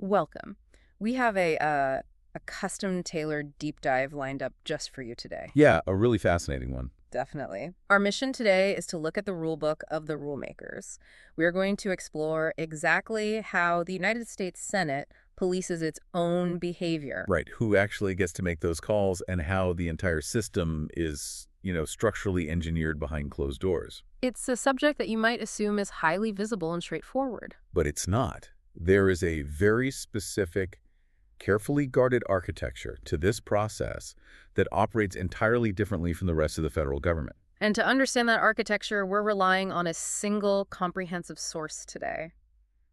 Welcome. We have a custom-tailored deep dive lined up just for you today. Yeah, a really fascinating one. Definitely. Our mission today is to look at the rule book of the rulemakers. We are going to explore exactly how the United States Senate polices its own behavior. Right, who actually gets to make those calls and how the entire system is, structurally engineered behind closed doors. It's a subject that you might assume is highly visible and straightforward. But it's not. There is a very specific, carefully guarded architecture to this process that operates entirely differently from the rest of the federal government. And to understand that architecture, we're relying on a single comprehensive source today.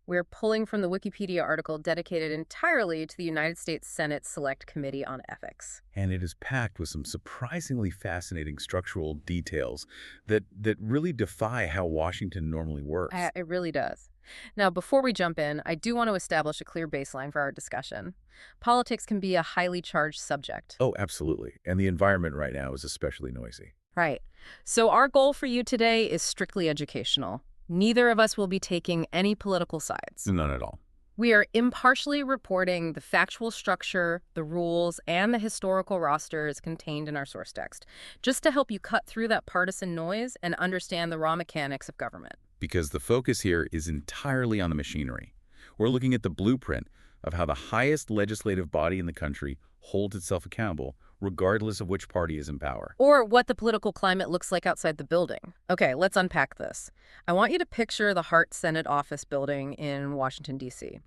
We're pulling from the Wikipedia article dedicated entirely to the United States Senate Select Committee on Ethics. And it is packed with some surprisingly fascinating structural details that really defy how Washington normally works. It really does. Now, before we jump in, I do want to establish a clear baseline for our discussion. Politics can be a highly charged subject. Oh, absolutely. And the environment right now is especially noisy. Right. So our goal for you today is strictly educational. Neither of us will be taking any political sides. None at all. We are impartially reporting the factual structure, the rules, and the historical rosters contained in our source text, just to help you cut through that partisan noise and understand the raw mechanics of government. Because the focus here is entirely on the machinery. We're looking at the blueprint of how the highest legislative body in the country holds itself accountable, regardless of which party is in power. Or what the political climate looks like outside the building. Okay, let's unpack this. I want you to picture the Hart Senate office building in Washington, D.C.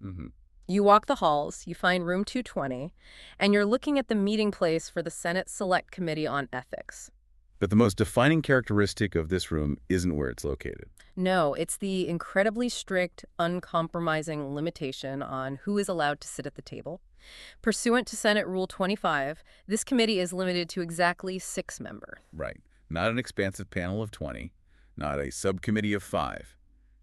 You walk the halls, you find room 220, and you're looking at the meeting place for the Senate Select Committee on Ethics. But the most defining characteristic of this room isn't where it's located. No, it's the incredibly strict, uncompromising limitation on who is allowed to sit at the table. Pursuant to Senate Rule 25, this committee is limited to exactly 6 members. Right. Not an expansive panel of 20, not a subcommittee of 5,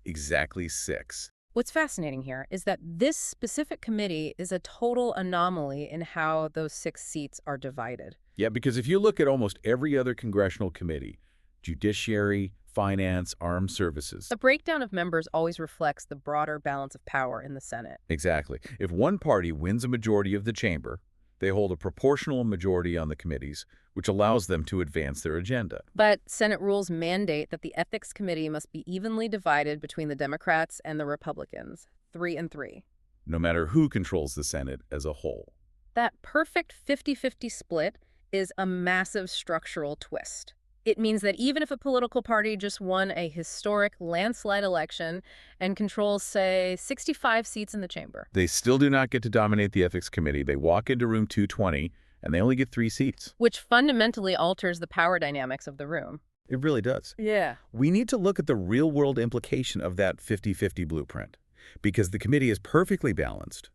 exactly 6. What's fascinating here is that this specific committee is a total anomaly in how those 6 seats are divided. Yeah, because if you look at almost every other congressional committee, Judiciary, Finance, Armed Services. The breakdown of members always reflects the broader balance of power in the Senate. Exactly. If one party wins a majority of the chamber, they hold a proportional majority on the committees, which allows them to advance their agenda. But Senate rules mandate that the Ethics Committee must be evenly divided between the Democrats and the Republicans, 3 and 3. No matter who controls the Senate as a whole. That perfect 50-50 split is a massive structural twist. It means that even if a political party just won a historic landslide election and controls, say, 65 seats in the chamber, they still do not get to dominate the Ethics Committee. They walk into room 220, and they only get 3 seats. which fundamentally alters the power dynamics of the room. It really does. Yeah. We need to look at the real-world implication of that 50-50 blueprint, because the committee is perfectly balanced,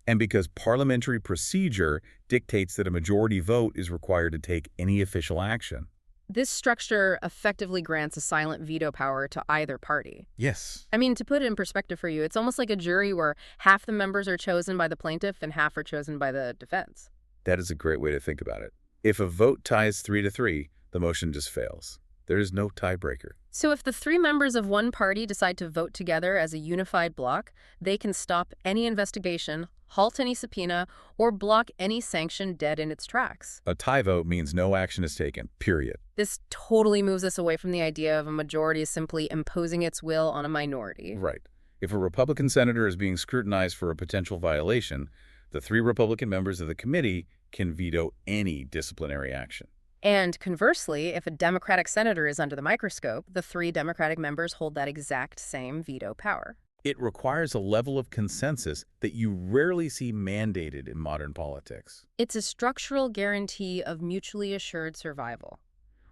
and because parliamentary procedure dictates that a majority vote is required to take any official action. This structure effectively grants a silent veto power to either party. Yes. I mean, to put it in perspective for you, it's almost like a jury where half the members are chosen by the plaintiff and half are chosen by the defense. That is a great way to think about it. If a vote ties 3-3, the motion just fails. There is no tiebreaker. So if the 3 members of one party decide to vote together as a unified bloc, they can stop any investigation, halt any subpoena, or block any sanction dead in its tracks. A tie vote means no action is taken, period. This totally moves us away from the idea of a majority simply imposing its will on a minority. Right. If a Republican senator is being scrutinized for a potential violation, the 3 Republican members of the committee can veto any disciplinary action. And conversely, if a Democratic senator is under the microscope, the 3 Democratic members hold that exact same veto power. It requires a level of consensus that you rarely see mandated in modern politics. It's a structural guarantee of mutually assured survival,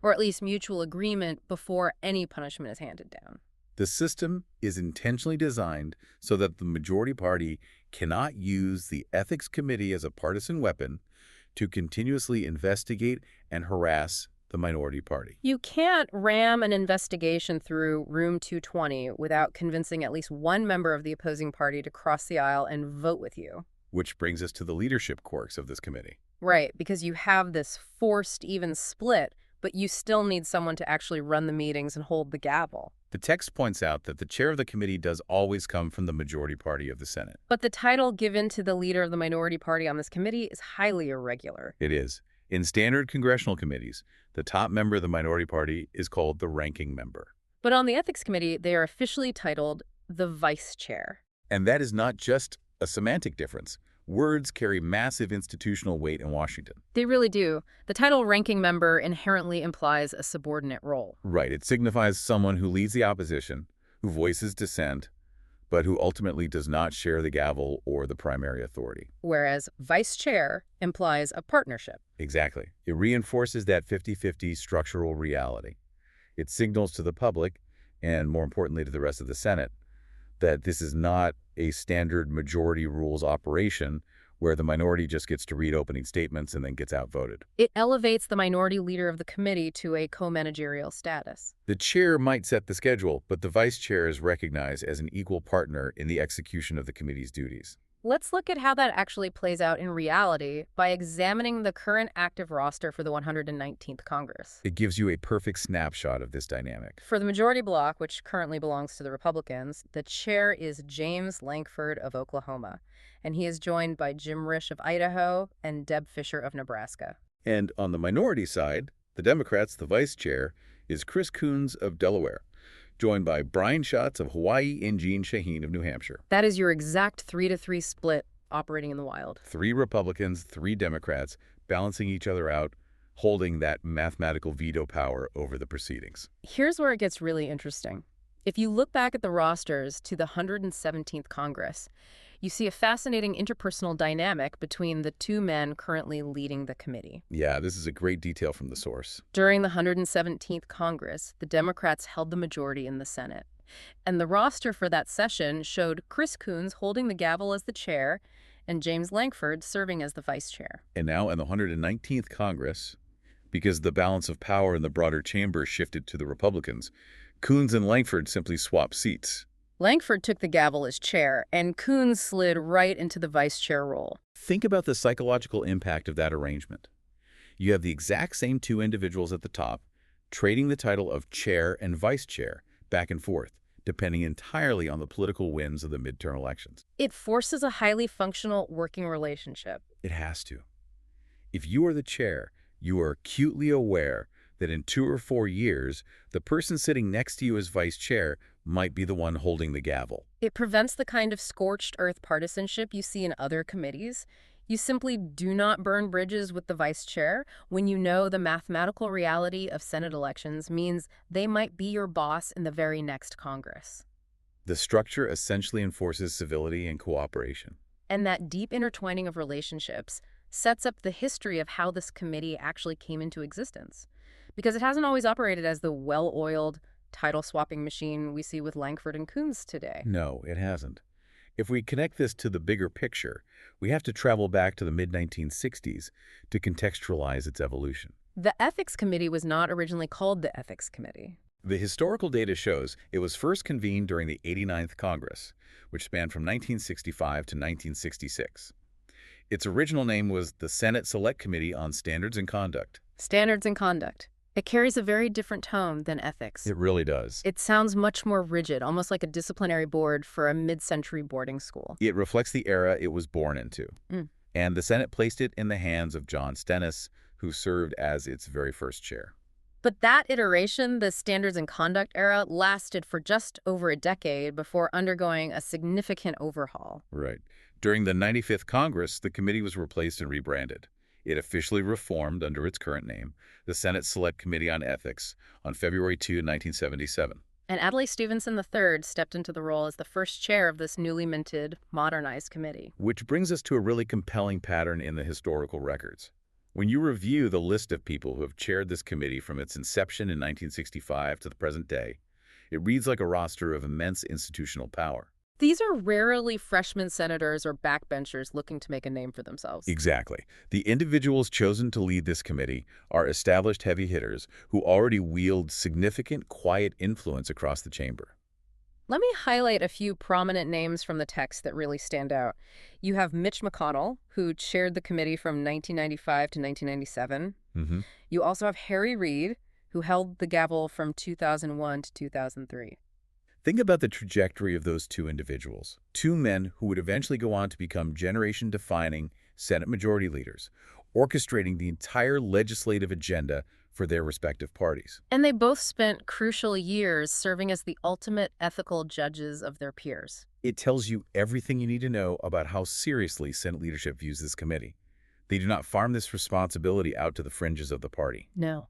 or at least mutual agreement before any punishment is handed down. The system is intentionally designed so that the majority party cannot use the Ethics Committee as a partisan weapon to continuously investigate and harass the minority party. You can't ram an investigation through room 220 without convincing at least one member of the opposing party to cross the aisle and vote with you. Which brings us to the leadership quirks of this committee. Right, because you have this forced even split but you still need someone to actually run the meetings and hold the gavel. The text points out that the chair of the committee does always come from the majority party of the Senate. But the title given to the leader of the minority party on this committee is highly irregular. It is. In standard congressional committees, the top member of the minority party is called the ranking member. But on the Ethics Committee, they are officially titled the Vice Chair. And that is not just a semantic difference. Words carry massive institutional weight in Washington. They really do. The title ranking member inherently implies a subordinate role. Right. It signifies someone who leads the opposition, who voices dissent, but who ultimately does not share the gavel or the primary authority. Whereas vice chair implies a partnership. Exactly. It reinforces that 50-50 structural reality. It signals to the public, and more importantly to the rest of the Senate, that this is not a standard majority rules operation where the minority just gets to read opening statements and then gets outvoted. It elevates the minority leader of the committee to a co-managerial status. The chair might set the schedule, but the vice chair is recognized as an equal partner in the execution of the committee's duties. Let's look at how that actually plays out in reality by examining the current active roster for the 119th Congress. It gives you a perfect snapshot of this dynamic. For the majority bloc, which currently belongs to the Republicans, the chair is James Lankford of Oklahoma, and he is joined by Jim Risch of Idaho and Deb Fisher of Nebraska. And on the minority side, the Democrats, the vice chair, is Chris Coons of Delaware, joined by Brian Schatz of Hawaii and Gene Shaheen of New Hampshire. That is your exact 3-to-3 split operating in the wild. 3 Republicans, 3 Democrats, balancing each other out, holding that mathematical veto power over the proceedings. Here's where it gets really interesting. If you look back at the rosters to the 117th Congress, you see a fascinating interpersonal dynamic between the two men currently leading the committee. Yeah, this is a great detail from the source. During the 117th Congress, the Democrats held the majority in the Senate. And the roster for that session showed Chris Coons holding the gavel as the chair and James Lankford serving as the vice chair. And now in the 119th Congress, because the balance of power in the broader chamber shifted to the Republicans, Coons and Lankford simply swapped seats. Lankford took the gavel as chair, and Coons slid right into the vice chair role. Think about the psychological impact of that arrangement. You have the exact same 2 individuals at the top, trading the title of chair and vice chair back and forth, depending entirely on the political winds of the midterm elections. It forces a highly functional working relationship. It has to. If you are the chair, you are acutely aware that in 2 or 4 years, the person sitting next to you as vice chair might be the one holding the gavel. It prevents the kind of scorched earth partisanship you see in other committees. You simply do not burn bridges with the vice chair when you know the mathematical reality of Senate elections means they might be your boss in the very next Congress. The structure essentially enforces civility and cooperation. And that deep intertwining of relationships sets up the history of how this committee actually came into existence. Because it hasn't always operated as the well-oiled, title-swapping machine we see with Lankford and Coons today. No, it hasn't. If we connect this to the bigger picture, we have to travel back to the mid-1960s to contextualize its evolution. The Ethics Committee was not originally called the Ethics Committee. The historical data shows it was first convened during the 89th Congress, which spanned from 1965 to 1966. Its original name was the Senate Select Committee on Standards and Conduct. Standards and Conduct. It carries a very different tone than ethics. It really does. It sounds much more rigid, almost like a disciplinary board for a mid-century boarding school. It reflects the era it was born into. And the Senate placed it in the hands of John Stennis, who served as its very first chair. But that iteration, the Standards and Conduct era, lasted for just over a decade before undergoing a significant overhaul. Right. During the 95th Congress, the committee was replaced and rebranded. It officially reformed under its current name, the Senate Select Committee on Ethics, on February 2, 1977. And Adlai Stevenson III stepped into the role as the first chair of this newly minted, modernized committee. Which brings us to a really compelling pattern in the historical records. When you review the list of people who have chaired this committee from its inception in 1965 to the present day, it reads like a roster of immense institutional power. These are rarely freshman senators or backbenchers looking to make a name for themselves. Exactly. The individuals chosen to lead this committee are established heavy hitters who already wield significant quiet influence across the chamber. Let me highlight a few prominent names from the text that really stand out. You have Mitch McConnell, who chaired the committee from 1995 to 1997. Mm-hmm. You also have Harry Reid, who held the gavel from 2001 to 2003. Think about the trajectory of those two individuals, two men who would eventually go on to become generation-defining Senate Majority Leaders, orchestrating the entire legislative agenda for their respective parties. And they both spent crucial years serving as the ultimate ethical judges of their peers. It tells you everything you need to know about how seriously Senate leadership views this committee. They do not farm this responsibility out to the fringes of the party. No.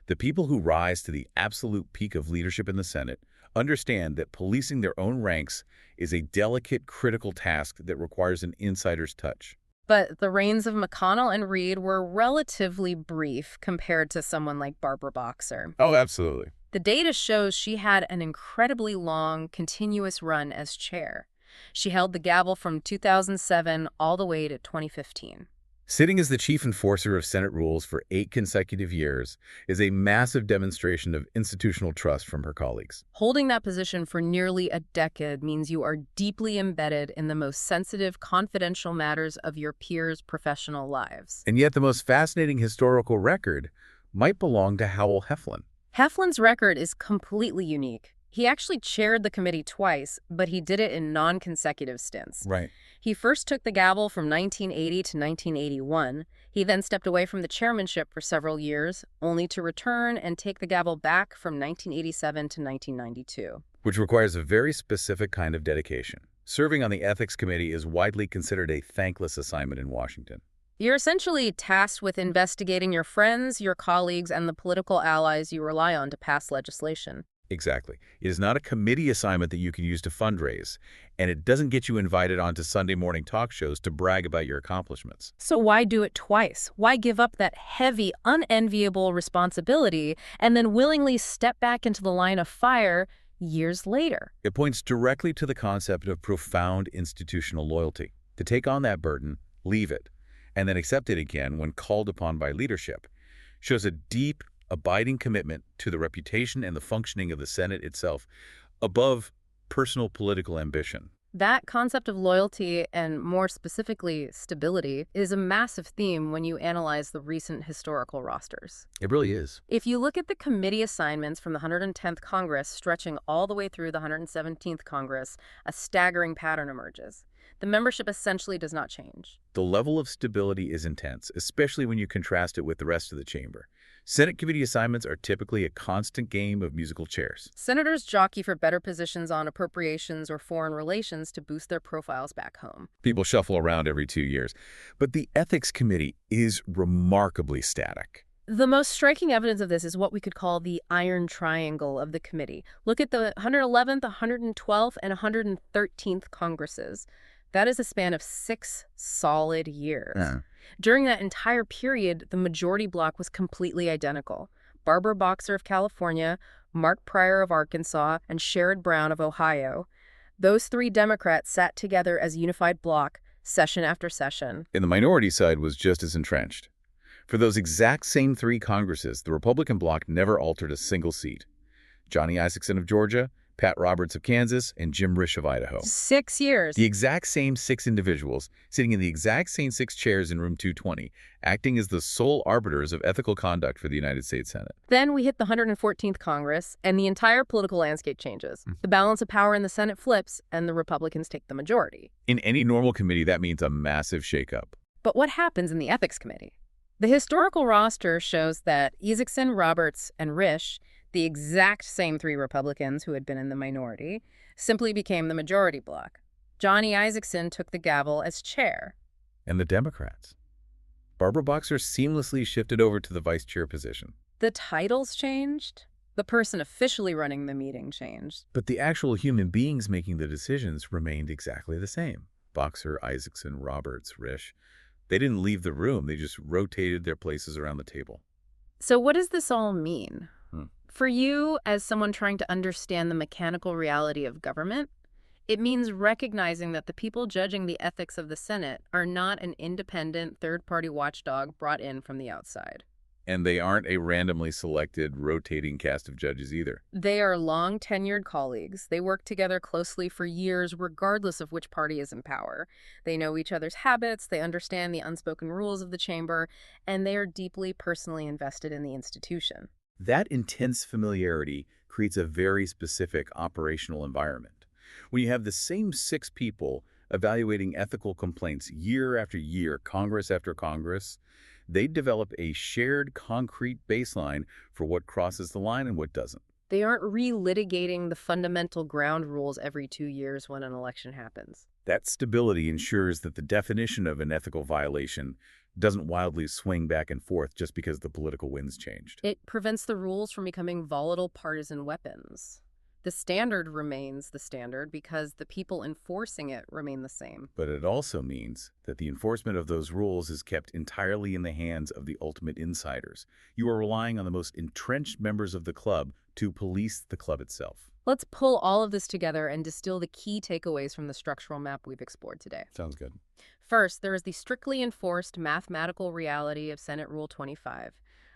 The people who rise to the absolute peak of leadership in the Senate understand that policing their own ranks is a delicate, critical task that requires an insider's touch. But the reigns of McConnell and Reid were relatively brief compared to someone like Barbara Boxer. Oh, absolutely. The data shows she had an incredibly long, continuous run as chair. She held the gavel from 2007 all the way to 2015. Sitting as the chief enforcer of Senate rules for 8 consecutive years is a massive demonstration of institutional trust from her colleagues. Holding that position for nearly a decade means you are deeply embedded in the most sensitive, confidential matters of your peers' professional lives. And yet the most fascinating historical record might belong to Howell Heflin. Heflin's record is completely unique. He actually chaired the committee twice, but he did it in non-consecutive stints. Right. He first took the gavel from 1980 to 1981. He then stepped away from the chairmanship for several years, only to return and take the gavel back from 1987 to 1992. Which requires a very specific kind of dedication. Serving on the Ethics Committee is widely considered a thankless assignment in Washington. You're essentially tasked with investigating your friends, your colleagues, and the political allies you rely on to pass legislation. Exactly. It is not a committee assignment that you can use to fundraise, and it doesn't get you invited onto Sunday morning talk shows to brag about your accomplishments. So why do it twice? Why give up that heavy, unenviable responsibility and then willingly step back into the line of fire years later? It points directly to the concept of profound institutional loyalty. To take on that burden, leave it, and then accept it again when called upon by leadership shows a deep, abiding commitment to the reputation and the functioning of the Senate itself, above personal political ambition. That concept of loyalty, and more specifically stability, is a massive theme when you analyze the recent historical rosters. It really is. If you look at the committee assignments from the 110th Congress stretching all the way through the 117th Congress, a staggering pattern emerges. The membership essentially does not change. The level of stability is intense, especially when you contrast it with the rest of the chamber. Senate committee assignments are typically a constant game of musical chairs. Senators jockey for better positions on appropriations or foreign relations to boost their profiles back home. People shuffle around every 2 years. But the Ethics Committee is remarkably static. The most striking evidence of this is what we could call the iron triangle of the committee. Look at the 111th, 112th, and 113th Congresses. That is a span of 6 solid years. During that entire period, the majority bloc was completely identical. Barbara Boxer of California, Mark Pryor of Arkansas, and Sherrod Brown of Ohio. Those 3 Democrats sat together as a unified bloc, session after session. And the minority side was just as entrenched. For those exact same 3 Congresses, the Republican bloc never altered a single seat. Johnny Isakson of Georgia, Pat Roberts of Kansas, and Jim Risch of Idaho. 6 years. The exact same 6 individuals, sitting in the exact same 6 chairs in room 220, acting as the sole arbiters of ethical conduct for the United States Senate. Then we hit the 114th Congress, and the entire political landscape changes. The balance of power in the Senate flips, and the Republicans take the majority. In any normal committee, that means a massive shakeup. But what happens in the Ethics Committee? The historical roster shows that Isakson, Roberts, and Risch, the exact same 3 Republicans who had been in the minority, simply became the majority bloc. Johnny Isakson took the gavel as chair. And the Democrats. Barbara Boxer seamlessly shifted over to the vice chair position. The titles changed. The person officially running the meeting changed. But the actual human beings making the decisions remained exactly the same. Boxer, Isakson, Roberts, Risch. They didn't leave the room. They just rotated their places around the table. So what does this all mean? For you, as someone trying to understand the mechanical reality of government, it means recognizing that the people judging the ethics of the Senate are not an independent third-party watchdog brought in from the outside. And they aren't a randomly selected, rotating cast of judges either. They are long-tenured colleagues. They work together closely for years, regardless of which party is in power. They know each other's habits, they understand the unspoken rules of the chamber, and they are deeply personally invested in the institution. That intense familiarity creates a very specific operational environment. When you have the same 6 people evaluating ethical complaints year after year, Congress after Congress, they develop a shared concrete baseline for what crosses the line and what doesn't. They aren't relitigating the fundamental ground rules every 2 years when an election happens. That stability ensures that the definition of an ethical violation doesn't wildly swing back and forth just because the political winds changed. It prevents the rules from becoming volatile partisan weapons. The standard remains the standard because the people enforcing it remain the same. But it also means that the enforcement of those rules is kept entirely in the hands of the ultimate insiders. You are relying on the most entrenched members of the club to police the club itself. Let's pull all of this together and distill the key takeaways from the structural map we've explored today. Sounds good. First, there is the strictly enforced mathematical reality of Senate Rule 25,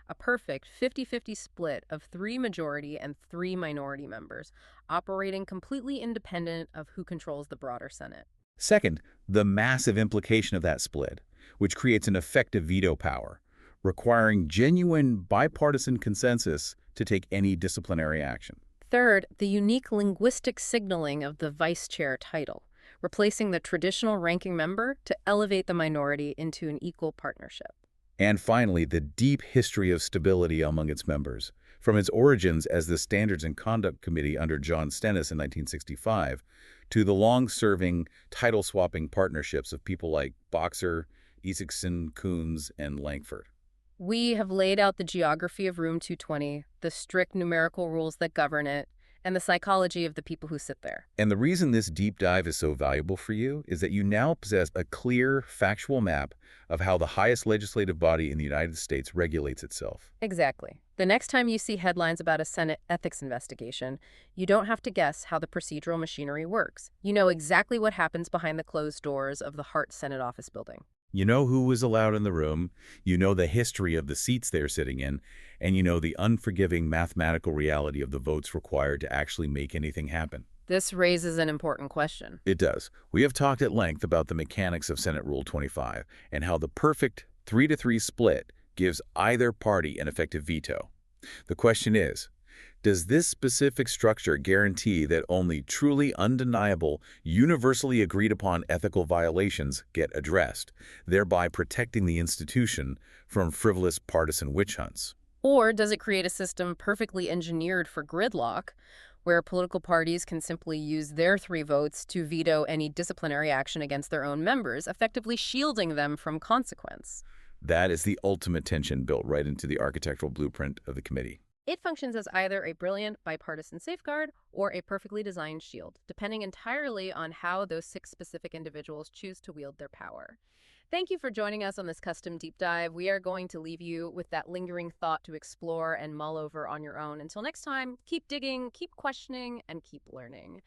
a perfect 50-50 split of 3 majority and 3 minority members, operating completely independent of who controls the broader Senate. Second, the massive implication of that split, which creates an effective veto power, requiring genuine bipartisan consensus to take any disciplinary action. Third, the unique linguistic signaling of the vice chair title, replacing the traditional ranking member to elevate the minority into an equal partnership. And finally, the deep history of stability among its members, from its origins as the Standards and Conduct Committee under John Stennis in 1965, to the long-serving, title-swapping partnerships of people like Boxer, Isaacson, Coons, and Langford. We have laid out the geography of Room 220, the strict numerical rules that govern it, and the psychology of the people who sit there. And the reason this deep dive is so valuable for you is that you now possess a clear, factual map of how the highest legislative body in the United States regulates itself. Exactly. The next time you see headlines about a Senate ethics investigation, you don't have to guess how the procedural machinery works. You know exactly what happens behind the closed doors of the Hart Senate office building. You know who was allowed in the room, you know the history of the seats they're sitting in, and you know the unforgiving mathematical reality of the votes required to actually make anything happen. This raises an important question. It does. We have talked at length about the mechanics of Senate Rule 25 and how the perfect 3-to-3 split gives either party an effective veto. The question is, does this specific structure guarantee that only truly undeniable, universally agreed upon ethical violations get addressed, thereby protecting the institution from frivolous partisan witch hunts? Or does it create a system perfectly engineered for gridlock, where political parties can simply use their 3 votes to veto any disciplinary action against their own members, effectively shielding them from consequence? That is the ultimate tension built right into the architectural blueprint of the committee. It functions as either a brilliant bipartisan safeguard or a perfectly designed shield, depending entirely on how those 6 specific individuals choose to wield their power. Thank you for joining us on this custom deep dive. We are going to leave you with that lingering thought to explore and mull over on your own. Until next time, keep digging, keep questioning, and keep learning.